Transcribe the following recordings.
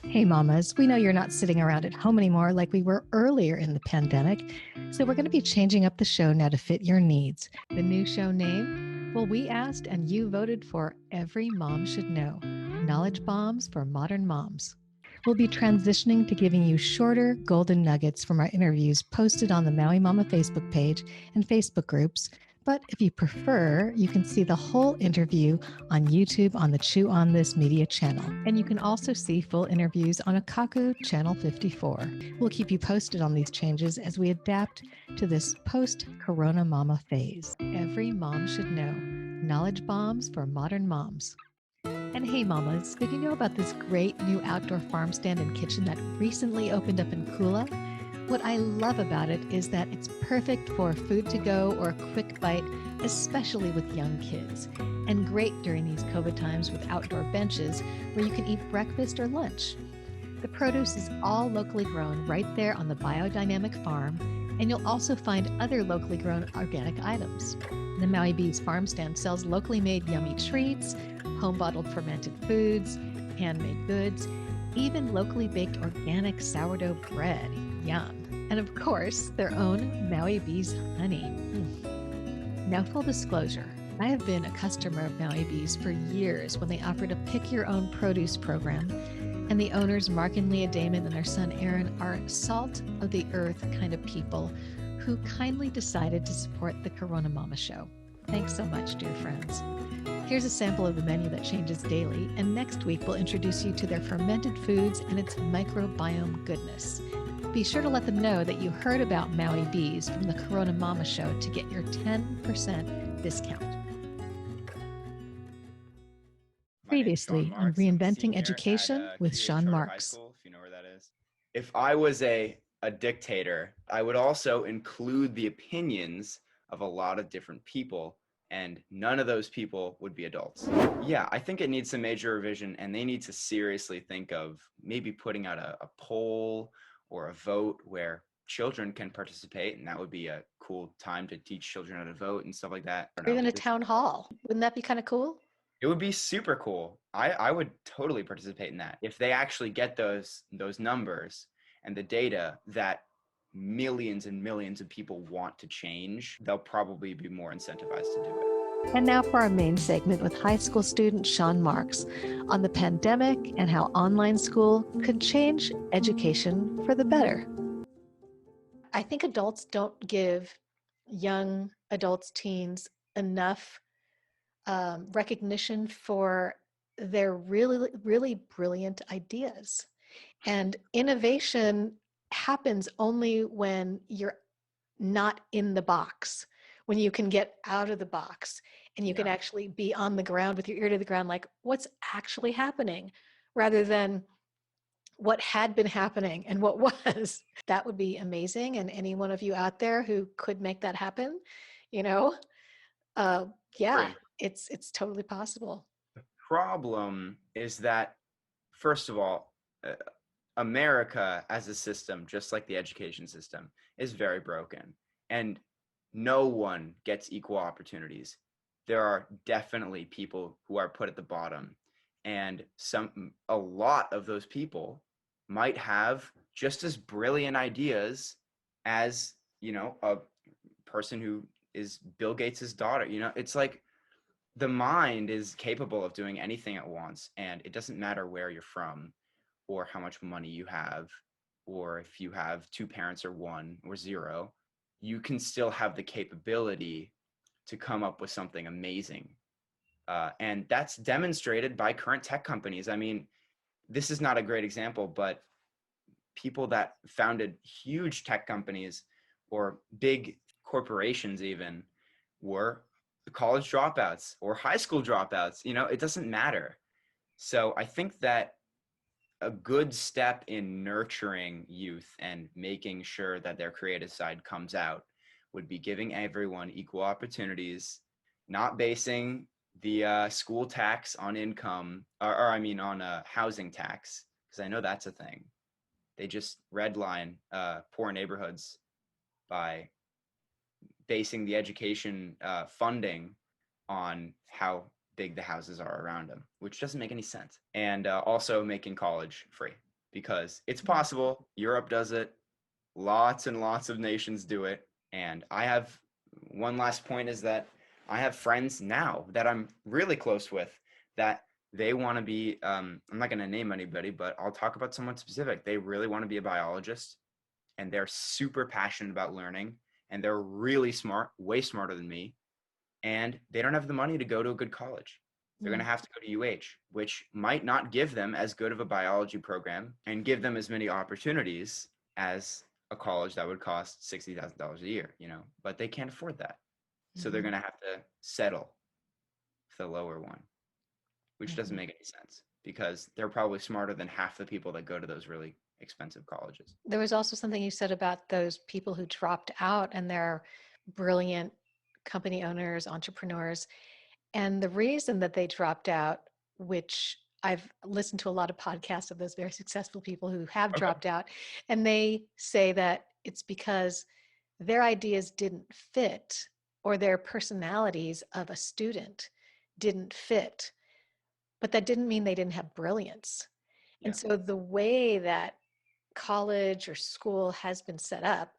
Hey mamas, we know you're not sitting around at home anymore like we were earlier in the pandemic, so we're going to be changing up the show now to fit your needs. The new show name? Well, we asked and you voted for Every Mom Should Know, Knowledge Bombs for Modern Moms. We'll be transitioning to giving you shorter golden nuggets from our interviews posted on the Maui Mama Facebook page and Facebook groups. But if you prefer, you can see the whole interview on YouTube on the ChewOnThis media channel. And you can also see full interviews on Akaku Channel 54. We'll keep you posted on these changes as we adapt to this post-CoronaMama phase. Every mom should know. Knowledge bombs for modern moms. And hey mamas, did you know about this great new outdoor farm stand and kitchen that recently opened up in Kula? What I love about it is that it's perfect for food to go or a quick bite, especially with young kids, and great during these COVID times with outdoor benches where you can eat breakfast or lunch. The produce is all locally grown right there on the biodynamic farm, and you'll also find other locally grown organic items. The Maui Bees farm stand sells locally made yummy treats, home bottled fermented foods, handmade goods, even locally baked organic sourdough bread. Yum. And of course, their own Maui Bees honey. Now, full disclosure, I have been a customer of Maui Bees for years when they offered a pick your own produce program, and the owners, Mark and Leah Damon and their son Aaron, are salt of the earth kind of people who kindly decided to support the CoronaMama show. Thanks so much, dear friends. Here's a sample of the menu that changes daily, and next week we'll introduce you to their fermented foods and its microbiome goodness. Be sure to let them know that you heard about Maui Bees from the CoronaMama show to get your 10% discount. Previously on Reinventing Education with Shawn Marks. If you know where that is. If I was a dictator, I would also include the opinions of a lot of different people, and none of those people would be adults. Yeah, I think it needs some major revision, and they need to seriously think of maybe putting out a poll or a vote where children can participate, and that would be a cool time to teach children how to vote and stuff like that. Or even a town hall. Wouldn't that be kind of cool? It would be super cool. I would totally participate in that. If they actually get those numbers and the data that millions and millions of people want to change, they'll probably be more incentivized to do it. And now for our main segment with high school student Shawn Marks on the pandemic and how online school could change education for the better. I think adults don't give young adults, teens, enough recognition for their really, really brilliant ideas. And innovation happens only when you're not in the box, when you can get out of the box and you can actually be on the ground with your ear to the ground, like what's actually happening, rather than what had been happening and what was. That would be amazing. And any one of you out there who could make that happen, it's totally possible. The problem is that, first of all, America as a system, just like the education system, is very broken, and no one gets equal opportunities. There are definitely people who are put at the bottom, and a lot of those people might have just as brilliant ideas as, a person who is Bill Gates's daughter. It's like the mind is capable of doing anything it wants, and it doesn't matter where you're from or how much money you have, or if you have two parents or one or zero, you can still have the capability to come up with something amazing. And that's demonstrated by current tech companies. I mean, this is not a great example, but people that founded huge tech companies or big corporations even were college dropouts or high school dropouts. It doesn't matter. So I think that a good step in nurturing youth and making sure that their creative side comes out would be giving everyone equal opportunities, not basing the school tax on income, or I mean on a housing tax, because I know that's a thing. They just redline poor neighborhoods by basing the education funding on how big the houses are around them, which doesn't make any sense. And also making college free, because it's possible. Europe does it. Lots and lots of nations do it. And I have one last point, is that I have friends now that I'm really close with that they want to be, I'm not going to name anybody, but I'll talk about someone specific. They really want to be a biologist, and they're super passionate about learning, and they're really smart, way smarter than me. And they don't have the money to go to a good college. They're going to have to go to UH, which might not give them as good of a biology program and give them as many opportunities as a college that would cost $60,000 a year, but they can't afford that. So they're going to have to settle for the lower one, which doesn't make any sense, because they're probably smarter than half the people that go to those really expensive colleges. There was also something you said about those people who dropped out, and they're brilliant company owners, entrepreneurs. And the reason that they dropped out, which I've listened to a lot of podcasts of those very successful people who have dropped out, and they say that it's because their ideas didn't fit, or their personalities of a student didn't fit. But that didn't mean they didn't have brilliance. Yeah. And so the way that college or school has been set up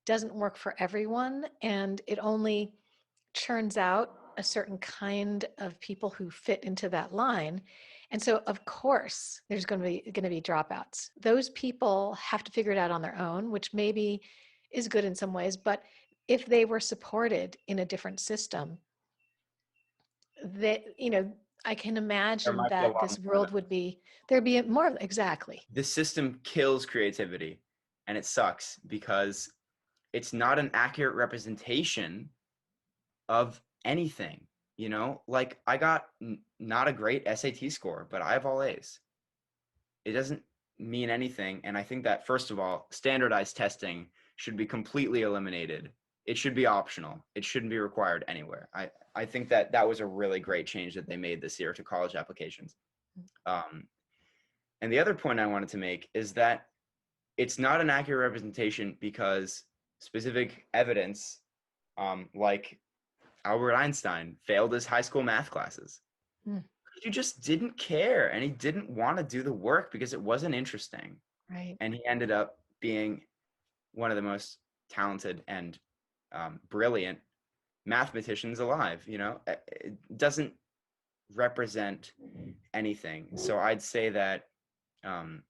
doesn't work for everyone, and it only churns out a certain kind of people who fit into that line. And so of course there's going to be dropouts. Those people have to figure it out on their own, which maybe is good in some ways, but if they were supported in a different system, that I can imagine that this world would be, there'd be more. Exactly. The system kills creativity, and it sucks because it's not an accurate representation of anything. Like I got not a great SAT score, but I have all A's. It doesn't mean anything. And I think that, first of all, standardized testing should be completely eliminated. It should be optional. It shouldn't be required anywhere. I think that was a really great change that they made this year to college applications. And the other point I wanted to make is that it's not an accurate representation because specific evidence, like Albert Einstein failed his high school math classes. He just didn't care, and he didn't want to do the work because it wasn't interesting. Right. And he ended up being one of the most talented and brilliant mathematicians alive. It doesn't represent anything. So I'd say that, and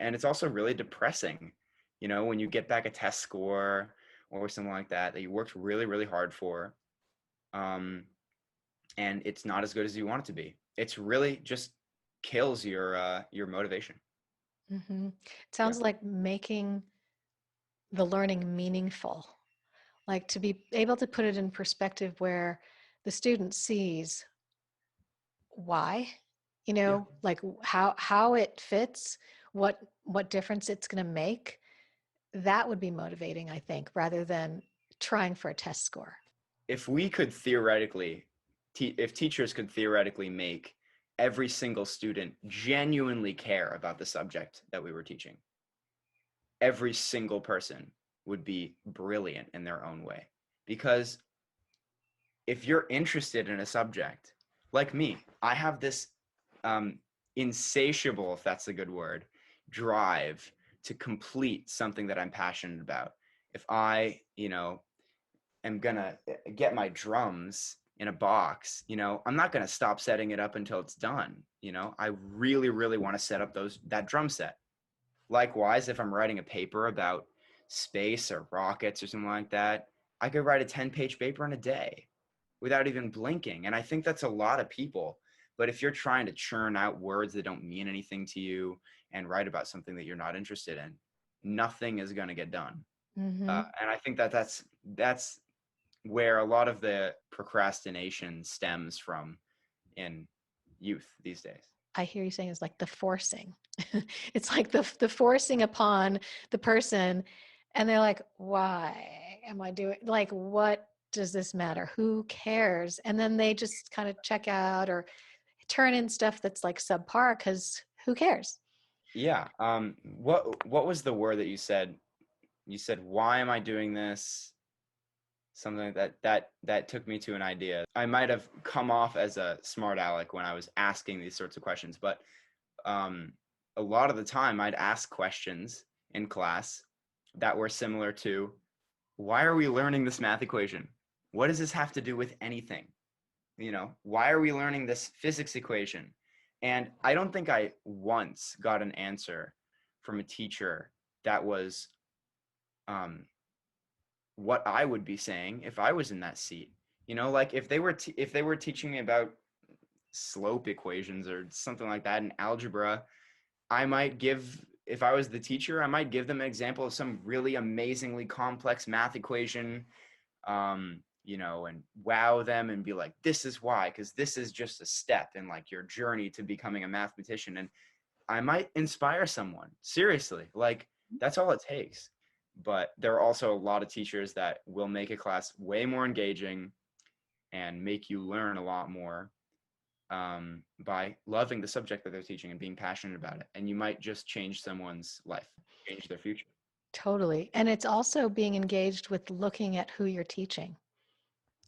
it's also really depressing, when you get back a test score or something like that you worked really, really hard for, and it's not as good as you want it to be. It's really just kills your motivation. It sounds like making the learning meaningful, like to be able to put it in perspective where the student sees why, like how it fits, what difference it's going to make. That would be motivating, I think, rather than trying for a test score. If we could theoretically, if teachers could theoretically make every single student genuinely care about the subject that we were teaching, every single person would be brilliant in their own way. Because if you're interested in a subject, like me, I have this insatiable, if that's a good word, drive to complete something that I'm passionate about. If I, am gonna get my drums in a box, I'm not gonna stop setting it up until it's done. I really, really want to set up that drum set. Likewise, if I'm writing a paper about space or rockets or something like that, I could write a 10-page paper in a day without even blinking. And I think that's a lot of people. But if you're trying to churn out words that don't mean anything to you and write about something that you're not interested in, nothing is going to get done. And I think that's where a lot of the procrastination stems from in youth these days. I hear you saying it's like the forcing. It's like the forcing upon the person, and they're like, why am I doing, like, what does this matter? Who cares? And then they just kind of check out or turn in stuff that's like subpar because who cares? Yeah. What was the word that you said? You said, why am I doing this? Something that took me to an idea. I might have come off as a smart aleck when I was asking these sorts of questions, but a lot of the time I'd ask questions in class that were similar to, why are we learning this math equation? What does this have to do with anything? Why are we learning this physics equation? And I don't think I once got an answer from a teacher that was what I would be saying if I was in that seat. Like if they were teaching me about slope equations or something like that in algebra, if I was the teacher, I might give them an example of some really amazingly complex math equation, and wow them and be like, this is why, because this is just a step in like your journey to becoming a mathematician. And I might inspire someone, seriously, like that's all it takes. But there are also a lot of teachers that will make a class way more engaging and make you learn a lot more by loving the subject that they're teaching and being passionate about it. And you might just change someone's life, change their future. Totally. And it's also being engaged with looking at who you're teaching.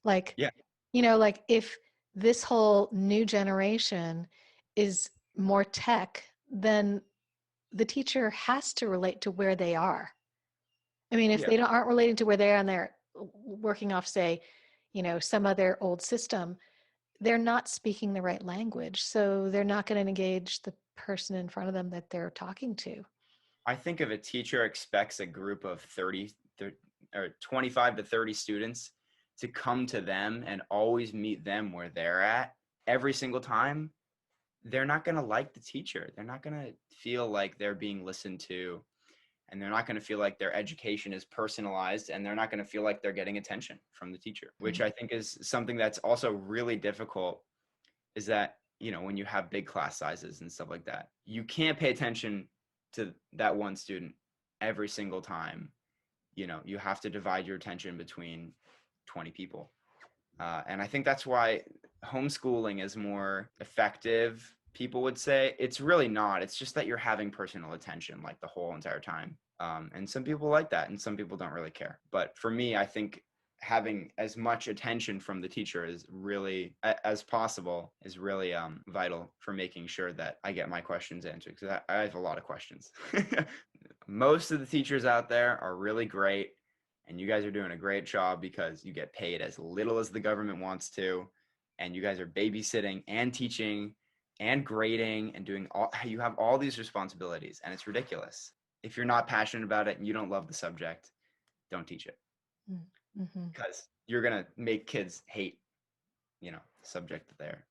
Like, Yeah. like if this whole new generation is more tech, then the teacher has to relate to where they are. I mean, if Yeah. they aren't relating to where they are and they're working off, say, some other old system, they're not speaking the right language. So they're not going to engage the person in front of them that they're talking to. I think if a teacher expects a group of 30 or 25 to 30 students to come to them and always meet them where they're at every single time, they're not going to like the teacher. They're not going to feel like they're being listened to, and they're not going to feel like their education is personalized, and they're not going to feel like they're getting attention from the teacher, which I think is something that's also really difficult, is that, when you have big class sizes and stuff like that, you can't pay attention to that one student every single time. You have to divide your attention between 20 people. And I think that's why homeschooling is more effective. People would say it's really not. It's just that you're having personal attention like the whole entire time. And some people like that and some people don't really care. But for me, I think having as much attention from the teacher is really, as possible, is really vital for making sure that I get my questions answered, because I have a lot of questions. Most of the teachers out there are really great, and you guys are doing a great job because you get paid as little as the government wants to, and you guys are babysitting and teaching and grading and you have all these responsibilities, and it's ridiculous. If you're not passionate about it and you don't love the subject, don't teach it. Mm-hmm. Because you're going to make kids hate, the subject that they're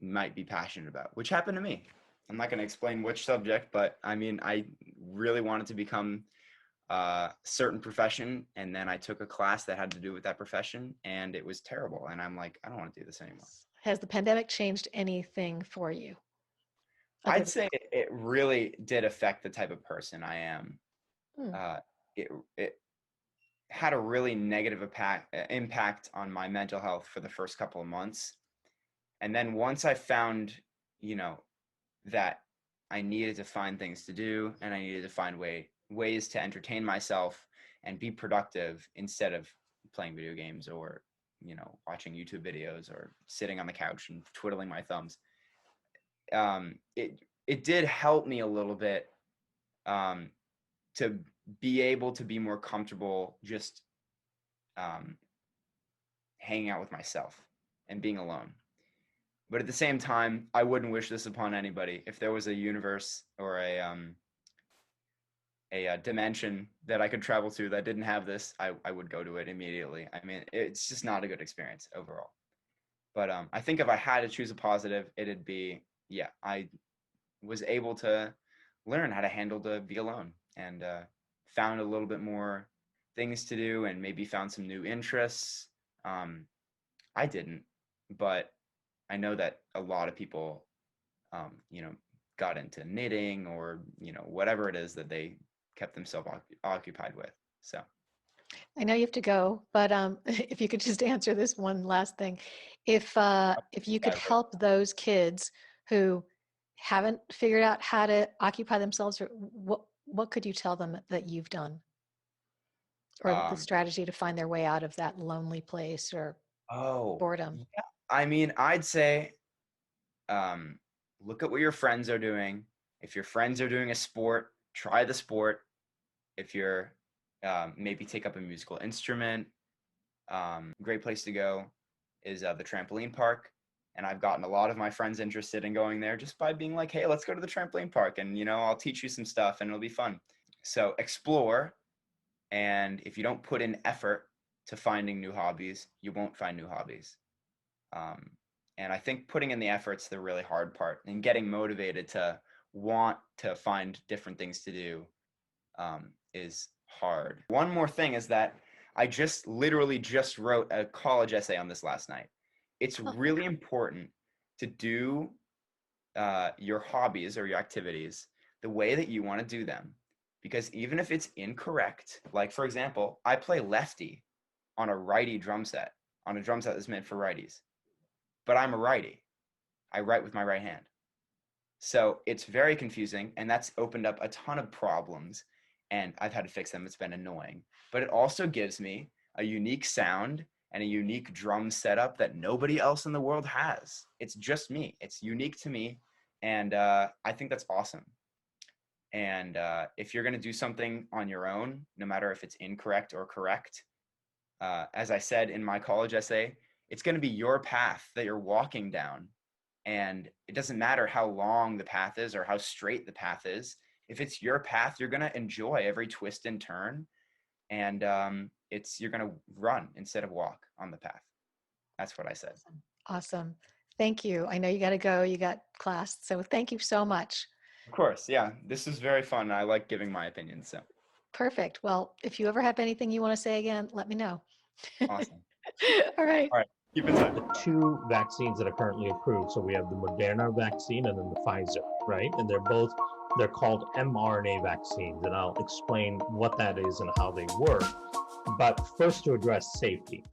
might be passionate about, which happened to me. I'm not going to explain which subject, but I mean, I really wanted to become a certain profession, and then I took a class that had to do with that profession, and it was terrible. And I'm like, I don't want to do this anymore. Has the pandemic changed anything for you? I'd say it really did affect the type of person I am. It had a really negative impact on my mental health for the first couple of months. And then once I found, that I needed to find things to do, and I needed to find ways to entertain myself and be productive instead of playing video games or, watching YouTube videos or sitting on the couch and twiddling my thumbs. It did help me a little bit to be able to be more comfortable just hanging out with myself and being alone. But at the same time, I wouldn't wish this upon anybody. If there was a universe or a dimension that I could travel to that didn't have this, I would go to it immediately. I mean, it's just not a good experience overall. But I think if I had to choose a positive, it'd be, I was able to learn how to handle to be alone, and found a little bit more things to do and maybe found some new interests. I didn't, but I know that a lot of people, got into knitting or, whatever it is that they kept themselves occupied with. So. I know you have to go, but if you could just answer this one last thing, if you could help those kids who haven't figured out how to occupy themselves, or what could you tell them that you've done, or the strategy to find their way out of that lonely place or boredom? Yeah. I mean, I'd say, look at what your friends are doing. If your friends are doing a sport, try the sport. If you're maybe take up a musical instrument. Great place to go is the trampoline park. And I've gotten a lot of my friends interested in going there just by being like, hey, let's go to the trampoline park and, I'll teach you some stuff and it'll be fun. So explore. And if you don't put in effort to finding new hobbies, you won't find new hobbies. And I think putting in the effort's the really hard part, and getting motivated to want to find different things to do is hard. One more thing is that I literally just wrote a college essay on this last night. It's really important to do your hobbies or your activities the way that you want to do them. Because even if it's incorrect, like for example, I play lefty on a righty drum set, on a drum set that's meant for righties. But I'm a righty. I write with my right hand. So it's very confusing, and that's opened up a ton of problems, and I've had to fix them. It's been annoying. But it also gives me a unique sound and a unique drum setup that nobody else in the world has. It's just me. It's unique to me, and I think that's awesome. And if you're going to do something on your own, no matter if it's incorrect or correct, as I said in my college essay, it's going to be your path that you're walking down. And it doesn't matter how long the path is or how straight the path is. If it's your path, you're going to enjoy every twist and turn. And you're going to run instead of walk on the path. That's what I said. Awesome. Thank you. I know you got to go. You got class. So thank you so much. Of course. Yeah. This is very fun. I like giving my opinion. So. Perfect. Well, if you ever have anything you want to say again, let me know. Awesome. All right. All right. Keep in touch. The two vaccines that are currently approved. So we have the Moderna vaccine and then the Pfizer, right? And they're called mRNA vaccines. And I'll explain what that is and how they work. But first, to address safety.